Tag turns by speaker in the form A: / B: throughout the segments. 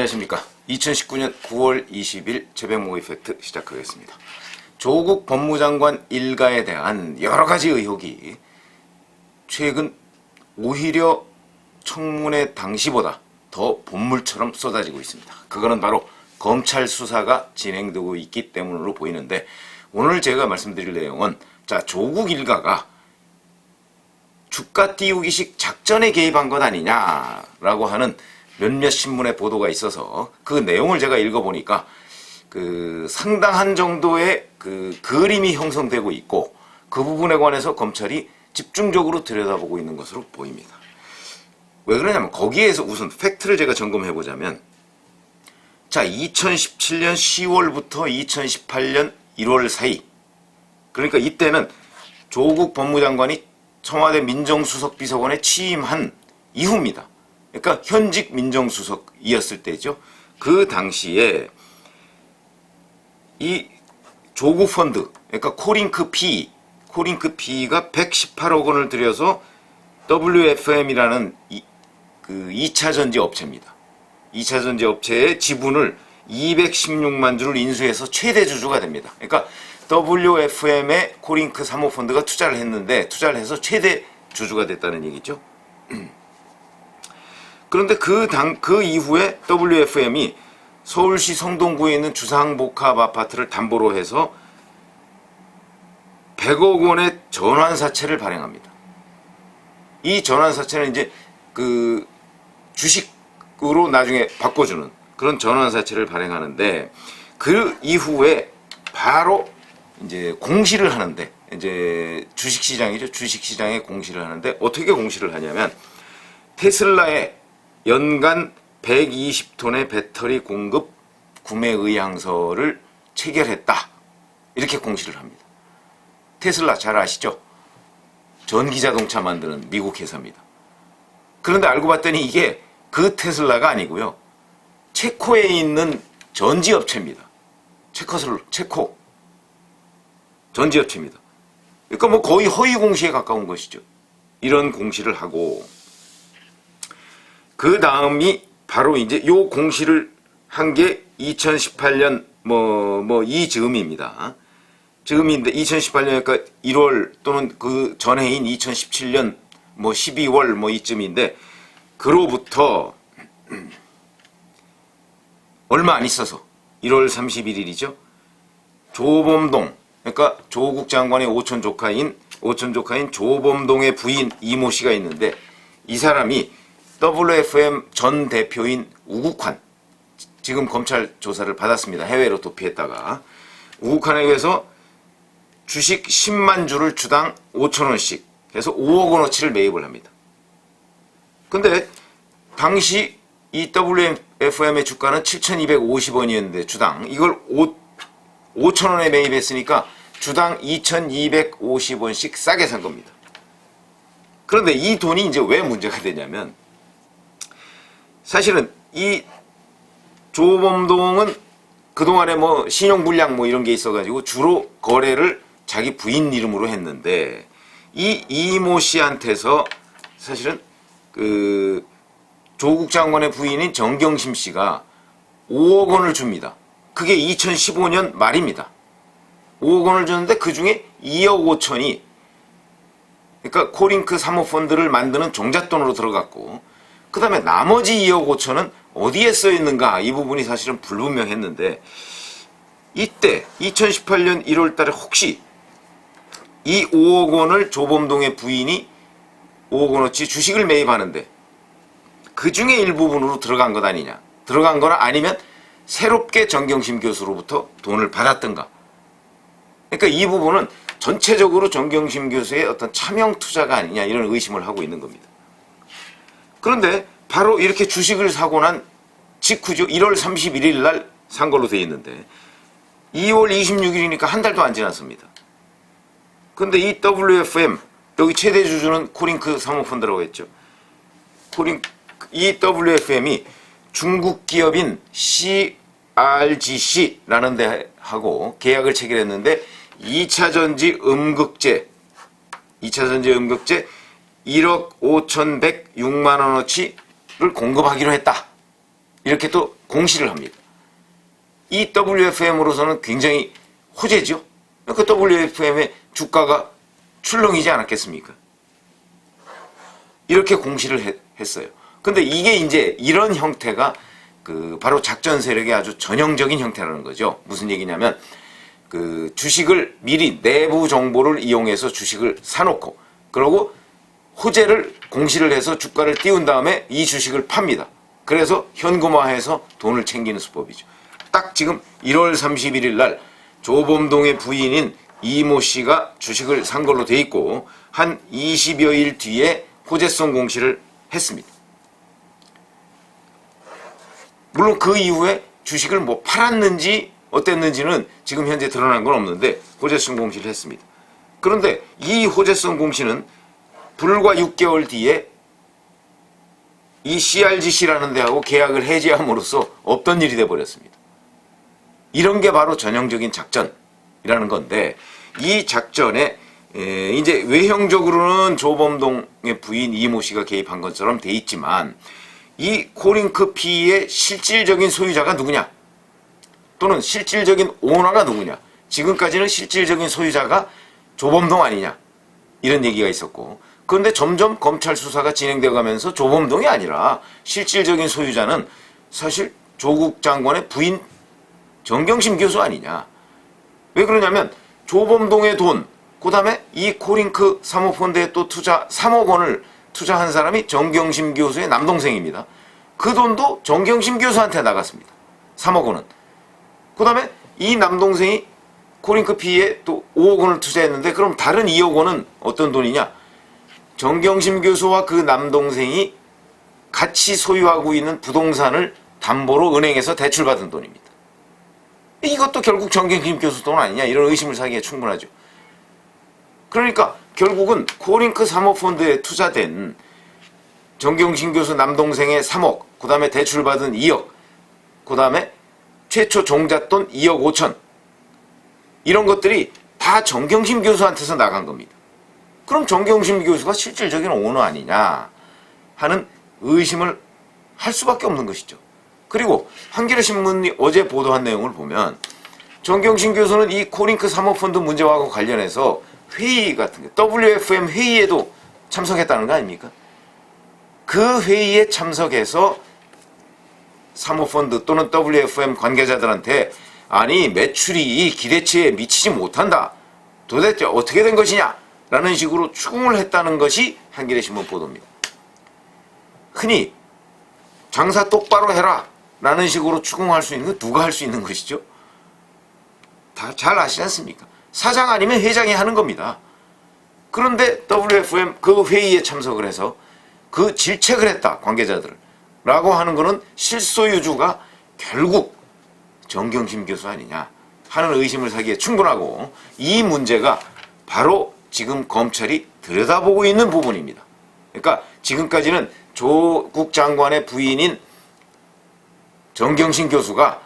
A: 안녕하십니까. 2019년 9월 20일 최백모 이펙트 시작하겠습니다. 조국 법무장관 일가에 대한 여러가지 의혹이 최근 오히려 청문회 당시보다 더 본물처럼 쏟아지고 있습니다. 그거는 바로 검찰 수사가 진행되고 있기 때문으로 보이는데, 오늘 제가 말씀드릴 내용은 조국 일가가 주가 띄우기식 작전에 개입한 것 아니냐라고 하는 몇몇 신문의 보도가 있어서 그 내용을 제가 읽어보니까 상당한 정도의 그림이 형성되고 있고, 그 부분에 관해서 검찰이 집중적으로 들여다보고 있는 것으로 보입니다. 왜 그러냐면 거기에서 우선 팩트를 제가 점검해 보자면, 2017년 10월부터 2018년 1월 사이, 그러니까 이때는 조국 법무장관이 청와대 민정수석비서관에 취임한 이후입니다. 그러니까 현직 민정수석이었을 때죠. 그 당시에 이 조국 펀드, 그러니까 코링크 P가 118억 원을 들여서 WFM이라는 2차 전지 업체입니다. 2차 전지 업체의 지분을 216만 주를 인수해서 최대 주주가 됩니다. 그러니까 WFM에 코링크 사모펀드가 투자를 해서 최대 주주가 됐다는 얘기죠. 그런데 그 이후에 WFM이 서울시 성동구에 있는 주상복합 아파트를 담보로 해서 100억 원의 전환사채를 발행합니다. 이 전환사채는 이제 주식으로 나중에 바꿔주는 그런 전환사채를 발행하는데, 그 이후에 바로 이제 공시를 하는데, 이제 주식시장이죠. 주식시장에 공시를 하는데, 어떻게 공시를 하냐면 테슬라의 연간 120톤의 배터리 공급 구매 의향서를 체결했다, 이렇게 공시를 합니다. 테슬라 잘 아시죠? 전기자동차 만드는 미국 회사입니다. 그런데 알고 봤더니 이게 그 테슬라가 아니고요, 체코에 있는 전지업체입니다. 체코 전지업체입니다. 그러니까 뭐 거의 허위 공시에 가까운 것이죠. 이런 공시를 하고, 그 다음이 바로 이제 요 공시를 한 게 2018년 이 즈음입니다. 즈음인데 2018년 그러니까 1월 또는 그 전해인 2017년 12월 이쯤인데, 그로부터 얼마 안 있어서 1월 31일이죠. 조범동, 그러니까 조국 장관의 오촌 조카인 조범동의 부인 이모 씨가 있는데, 이 사람이 WFM 전 대표인 우국환, 지금 검찰 조사를 받았습니다. 해외로 도피했다가. 우국환에게서 주식 10만 주를 주당 5천원씩 해서 5억 원어치를 매입을 합니다. 근데 당시 이 WFM의 주가는 7,250원이었는데 주당, 이걸 5천원에 매입했으니까 주당 2,250원씩 싸게 산 겁니다. 그런데 이 돈이 이제 왜 문제가 되냐면, 사실은 이 조범동은 그동안에 신용불량 이런 게 있어가지고 주로 거래를 자기 부인 이름으로 했는데, 이 이모 씨한테서 사실은 조국 장관의 부인인 정경심 씨가 5억 원을 줍니다. 그게 2015년 말입니다. 5억 원을 줬는데 그 중에 2억 5천이 그러니까 코링크 사모펀드를 만드는 종잣돈으로 들어갔고, 그 다음에 나머지 2억 5천은 어디에 써 있는가, 이 부분이 사실은 불분명했는데, 이때 2018년 1월 달에 혹시 이 5억 원을 조범동의 부인이 5억 원어치 주식을 매입하는데 그 중에 일부분으로 들어간 것 아니냐, 들어간 거나 아니면 새롭게 정경심 교수로부터 돈을 받았던가. 그러니까 이 부분은 전체적으로 정경심 교수의 어떤 차명 투자가 아니냐, 이런 의심을 하고 있는 겁니다. 그런데 바로 이렇게 주식을 사고 난 직후죠. 1월 31일 날 산 걸로 되어 있는데 2월 26일이니까 한 달도 안 지났습니다. 근데 이 WFM, 여기 최대 주주는 코링크 사모펀드라고 했죠. 이 WFM이 중국 기업인 CRGC라는 데하고 계약을 체결했는데 2차 전지 음극재 1억 5,106만 원어치를 공급하기로 했다, 이렇게 또 공시를 합니다. 이 WFM으로서는 굉장히 호재죠. 그 WFM의 주가가 출렁이지 않았겠습니까? 이렇게 공시를 했어요. 근데 이게 이제 이런 형태가 바로 작전 세력의 아주 전형적인 형태라는 거죠. 무슨 얘기냐면 주식을 미리 내부 정보를 이용해서 주식을 사놓고 그러고 호재를 공시를 해서 주가를 띄운 다음에 이 주식을 팝니다. 그래서 현금화해서 돈을 챙기는 수법이죠. 딱 지금 1월 31일 날 조범동의 부인인 이모 씨가 주식을 산 걸로 돼 있고 한 20여일 뒤에 호재성 공시를 했습니다. 물론 그 이후에 주식을 뭐 팔았는지 어땠는지는 지금 현재 드러난 건 없는데 호재성 공시를 했습니다. 그런데 이 호재성 공시는 불과 6개월 뒤에 이 CRGC라는 데하고 계약을 해지함으로써 없던 일이 돼버렸습니다. 이런 게 바로 전형적인 작전이라는 건데 이 작전에 이제 외형적으로는 조범동의 부인 이모 씨가 개입한 것처럼 돼 있지만 이 코링크 P의 실질적인 소유자가 누구냐 또는 실질적인 오너가 누구냐 지금까지는 실질적인 소유자가 조범동 아니냐 이런 얘기가 있었고 그런데 점점 검찰 수사가 진행되어 가면서 조범동이 아니라 실질적인 소유자는 사실 조국 장관의 부인 정경심 교수 아니냐. 왜 그러냐면 조범동의 돈, 그 다음에 이 코링크 사모펀드에 또 3억 원을 투자한 사람이 정경심 교수의 남동생입니다. 그 돈도 정경심 교수한테 나갔습니다. 3억 원은. 그 다음에 이 남동생이 코링크 P에 또 5억 원을 투자했는데 그럼 다른 2억 원은 어떤 돈이냐? 정경심 교수와 그 남동생이 같이 소유하고 있는 부동산을 담보로 은행에서 대출받은 돈입니다. 이것도 결국 정경심 교수 돈 아니냐 이런 의심을 사기에 충분하죠. 그러니까 결국은 코링크 사모펀드에 투자된 정경심 교수 남동생의 3억, 그 다음에 대출받은 2억, 그 다음에 최초 종잣돈 2억 5천 이런 것들이 다 정경심 교수한테서 나간 겁니다. 그럼 정경심 교수가 실질적인 오너 아니냐 하는 의심을 할 수밖에 없는 것이죠. 그리고 한겨레 신문이 어제 보도한 내용을 보면 정경심 교수는 이 코링크 사모펀드 문제와 관련해서 회의 같은 게 WFM 회의에도 참석했다는 거 아닙니까? 그 회의에 참석해서 사모펀드 또는 WFM 관계자들한테 아니 매출이 기대치에 미치지 못한다. 도대체 어떻게 된 것이냐? 라는 식으로 추궁을 했다는 것이 한겨레 신문 보도입니다. 흔히 장사 똑바로 해라 라는 식으로 추궁할 수 있는 건 누가 할 수 있는 것이죠? 다 잘 아시지 않습니까? 사장 아니면 회장이 하는 겁니다. 그런데 WFM 그 회의에 참석을 해서 그 질책을 했다 관계자들을 라고 하는 것은 실소유주가 결국 정경심 교수 아니냐 하는 의심을 사기에 충분하고 이 문제가 바로 지금 검찰이 들여다보고 있는 부분입니다. 그러니까 지금까지는 조국 장관의 부인인 정경심 교수가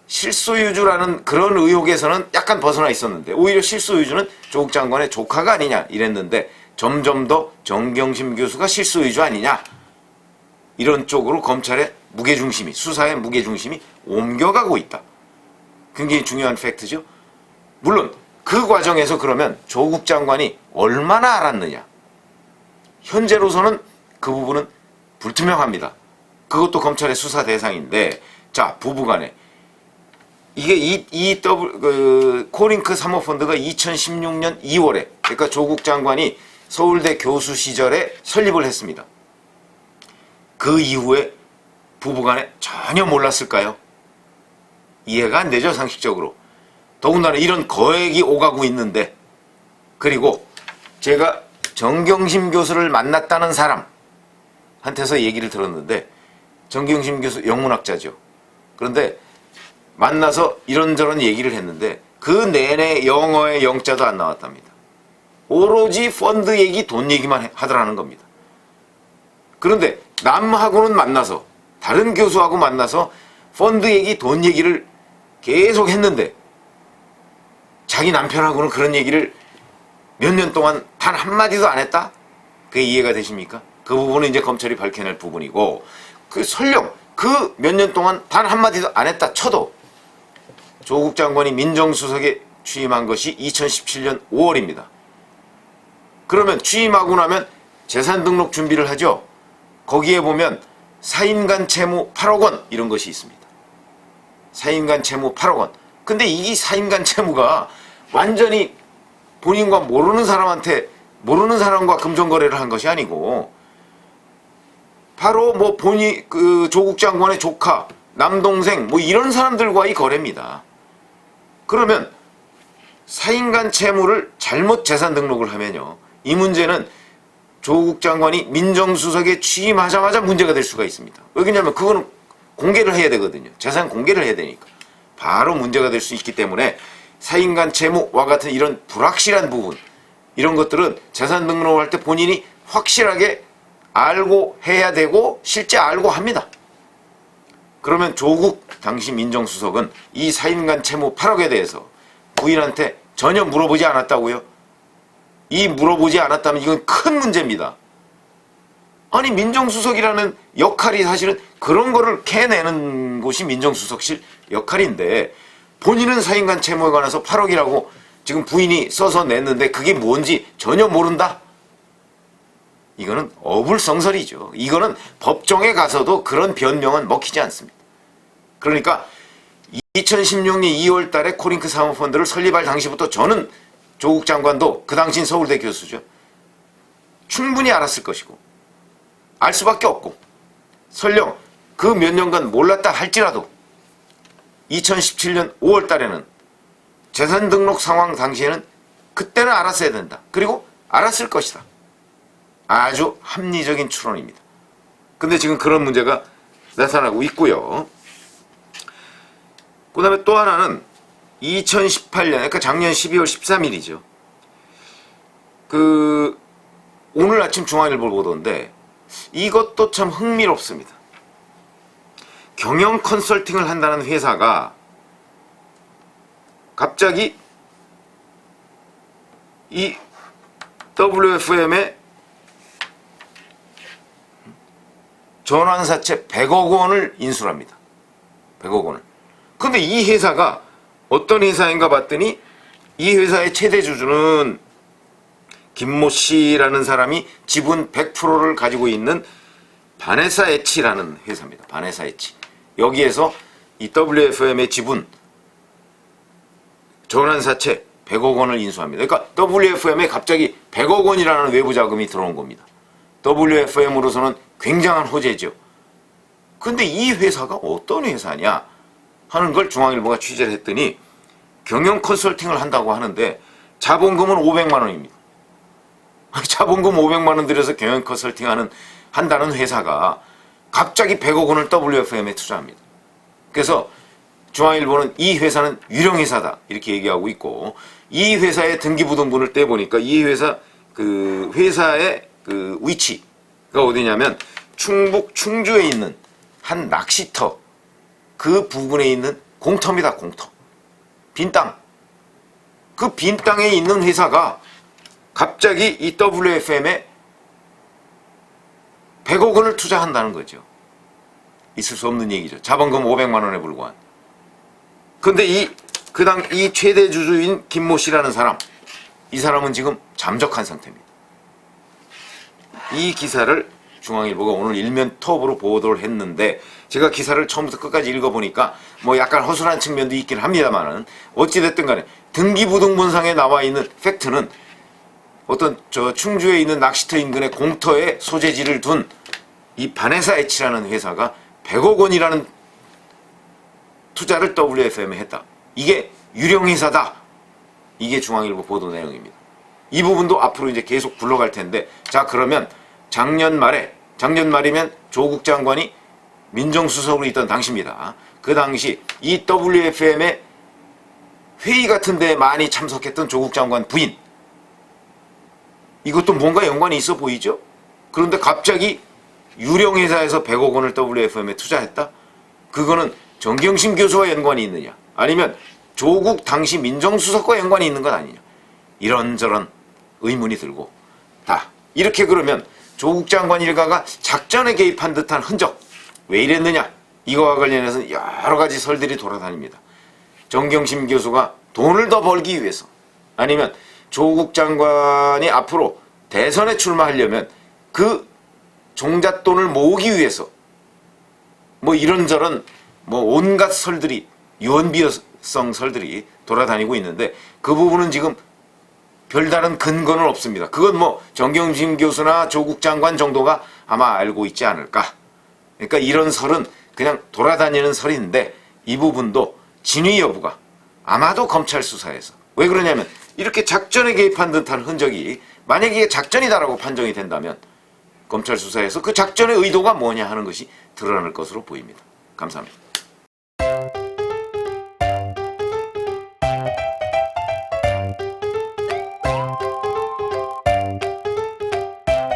A: 실소유주라는 그런 의혹에서는 약간 벗어나 있었는데 오히려 실소유주는 조국 장관의 조카가 아니냐 이랬는데 점점 더 정경심 교수가 실소유주 아니냐 이런 쪽으로 검찰의 무게중심이 수사의 무게중심이 옮겨가고 있다. 굉장히 중요한 팩트죠. 물론 그 과정에서 그러면 조국 장관이 얼마나 알았느냐 현재로서는 그 부분은 불투명합니다. 그것도 검찰의 수사 대상인데 자 부부간에 이게 코링크 사모펀드가 2016년 2월에 그러니까 조국 장관이 서울대 교수 시절에 설립을 했습니다. 그 이후에 부부간에 전혀 몰랐을까요? 이해가 안 되죠 상식적으로. 더군다나 이런 거액이 오가고 있는데 그리고 제가 정경심 교수를 만났다는 사람한테서 얘기를 들었는데 정경심 교수 영문학자죠. 그런데 만나서 이런저런 얘기를 했는데 그 내내 영어의 영자도 안 나왔답니다. 오로지 펀드 얘기, 돈 얘기만 하더라는 겁니다. 그런데 남하고는 만나서 다른 교수하고 만나서 펀드 얘기, 돈 얘기를 계속 했는데 자기 남편하고는 그런 얘기를 몇 년 동안 단 한마디도 안 했다? 그게 이해가 되십니까? 그 부분은 이제 검찰이 밝혀낼 부분이고 설령 그 몇 년 동안 단 한마디도 안 했다 쳐도 조국 장관이 민정수석에 취임한 것이 2017년 5월입니다. 그러면 취임하고 나면 재산 등록 준비를 하죠. 거기에 보면 사인간 채무 8억 원 이런 것이 있습니다. 사인간 채무 8억 원. 근데 이 사인간 채무가 완전히 본인과 모르는 사람과 금전거래를 한 것이 아니고 바로 뭐 그 조국 장관의 조카, 남동생 뭐 이런 사람들과의 거래입니다. 그러면 사인간 채무를 잘못 재산 등록을 하면요. 이 문제는 조국 장관이 민정수석에 취임하자마자 문제가 될 수가 있습니다. 왜냐하면 그거는 공개를 해야 되거든요. 재산 공개를 해야 되니까. 바로 문제가 될 수 있기 때문에 사인간 채무와 같은 이런 불확실한 부분, 이런 것들은 재산 등록할 때 본인이 확실하게 알고 해야 되고 실제 알고 합니다. 그러면 조국 당시 민정수석은 이 사인간 채무 8억에 대해서 부인한테 전혀 물어보지 않았다고요? 이 물어보지 않았다면 이건 큰 문제입니다. 아니 민정수석이라는 역할이 사실은 그런 거를 캐내는 곳이 민정수석실 역할인데 본인은 사인간 채무에 관해서 8억이라고 지금 부인이 써서 냈는데 그게 뭔지 전혀 모른다? 이거는 어불성설이죠. 이거는 법정에 가서도 그런 변명은 먹히지 않습니다. 그러니까 2016년 2월 달에 코링크 사모펀드를 설립할 당시부터 저는 조국 장관도 그 당시인 서울대 교수죠. 충분히 알았을 것이고 알 수밖에 없고 설령 그 몇 년간 몰랐다 할지라도 2017년 5월 달에는 재산 등록 상황 당시에는 그때는 알았어야 된다. 그리고 알았을 것이다. 아주 합리적인 추론입니다. 근데 지금 그런 문제가 나타나고 있고요. 그 다음에 또 하나는 2018년, 그러니까 작년 12월 13일이죠. 오늘 아침 중앙일보를 보던데 이것도 참 흥미롭습니다. 경영 컨설팅을 한다는 회사가 갑자기 이 WFM에 전환사채 100억 원을 인수합니다. 100억 원을. 근데 이 회사가 어떤 회사인가 봤더니 이 회사의 최대 주주는 김모 씨라는 사람이 지분 100%를 가지고 있는 바네사 에치라는 회사입니다. 바네사 에치. 여기에서 이 WFM의 지분 전환사채 100억 원을 인수합니다. 그러니까 WFM에 갑자기 100억 원이라는 외부 자금이 들어온 겁니다. WFM으로서는 굉장한 호재죠. 근데 이 회사가 어떤 회사냐 하는 걸 중앙일보가 취재를 했더니 경영 컨설팅을 한다고 하는데 자본금은 500만 원입니다. 자본금 500만 원 들여서 경영 컨설팅 한다는 회사가 갑자기 100억 원을 WFM에 투자합니다. 그래서 중앙일보는 이 회사는 유령회사다 이렇게 얘기하고 있고 이 회사의 등기부등본을 떼보니까 이 회사 회사의 위치가 어디냐면 충북 충주에 있는 한 낚시터 그 부근에 있는 공터입니다. 공터. 빈 땅. 그 빈 땅에 있는 회사가 갑자기 이 WFM에 100억 원을 투자한다는 거죠. 있을 수 없는 얘기죠. 자본금 500만 원에 불과한. 근데 이 최대 주주인 김모 씨라는 사람, 이 사람은 지금 잠적한 상태입니다. 이 기사를 중앙일보가 오늘 일면 톱으로 보도를 했는데 제가 기사를 처음부터 끝까지 읽어보니까 뭐 약간 허술한 측면도 있긴 합니다만은 어찌됐든 간에 등기부등본상에 나와 있는 팩트는 어떤 충주에 있는 낚시터 인근의 공터에 소재지를 둔 이 바네사 에치라는 회사가 100억 원이라는 투자를 WFM에 했다. 이게 유령회사다. 이게 중앙일보 보도 내용입니다. 이 부분도 앞으로 이제 계속 굴러갈 텐데 자 그러면 작년 말이면 조국 장관이 민정수석으로 있던 당시입니다. 그 당시 이 WFM의 회의 같은 데 많이 참석했던 조국 장관 부인 이것도 뭔가 연관이 있어 보이죠? 그런데 갑자기 유령회사에서 100억 원을 WFM에 투자했다? 그거는 정경심 교수와 연관이 있느냐? 아니면 조국 당시 민정수석과 연관이 있는 것 아니냐? 이런저런 의문이 들고 이렇게 그러면 조국 장관 일가가 작전에 개입한 듯한 흔적 왜 이랬느냐? 이거와 관련해서 여러 가지 설들이 돌아다닙니다. 정경심 교수가 돈을 더 벌기 위해서, 아니면 조국 장관이 앞으로 대선에 출마하려면 그 종잣돈을 모으기 위해서 뭐 이런저런 뭐 온갖 설들이, 유언비어성 설들이 돌아다니고 있는데, 그 부분은 지금 별다른 근거는 없습니다. 그건 뭐 정경심 교수나 조국 장관 정도가 아마 알고 있지 않을까. 그러니까 이런 설은 그냥 돌아다니는 설인데, 이 부분도 진위 여부가 아마도 검찰 수사에서, 왜 그러냐면 이렇게 작전에 개입한 듯한 흔적이, 만약에 이게 작전이다라고 판정이 된다면 검찰 수사에서 그 작전의 의도가 뭐냐 하는 것이 드러날 것으로 보입니다. 감사합니다.